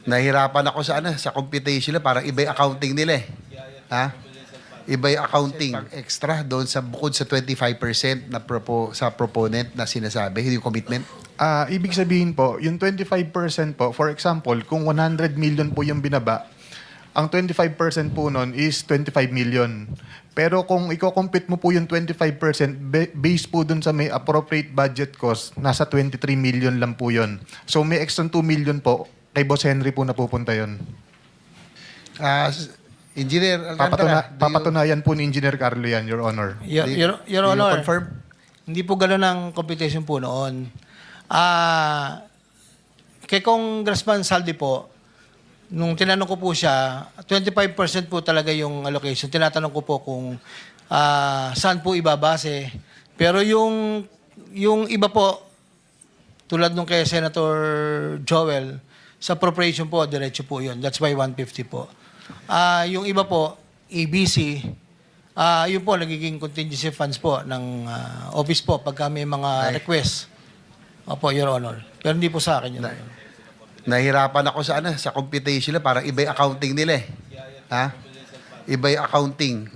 Nahirapan ako sa sa computation nila, parang iba yung accounting nila eh. Ha? Iba yung accounting extra doon sa bukod sa 25% na sa proponent na sinasabi, yung commitment. Ibig sabihin po, yung 25% po, for example, kung 100 million po yung binaba, ang 25% po nun is 25 million. Pero kung i-compute mo po yung 25%, based po dun sa may appropriate budget cost, nasa 23 million lang po yun. So may extra 2 million po, kay Boss Henry po napupunta yun. Engineer Alcantara, Papatunayan po ni Engineer Carlo yan, Your Honor. Your do you Honor, confirm? hindi po gano'n ang computation po noon. Kay Congressman Saldi po, nung tinanong ko po siya, 25% po talaga yung allocation. Tinatanong ko po kung saan po ibabase. Pero yung iba po, tulad nung kay Senator Joel, sa appropriation po, diretso po yun. That's why 150 po. Yung iba po, ABC, yun po, nagiging contingency funds po ng office po pagka may mga request. Opo, Your Honor. Pero hindi po sa akin yun. Nahirapan ako sa sa computation nila, parang iba yung accounting nila eh. Ha? Iba yung accounting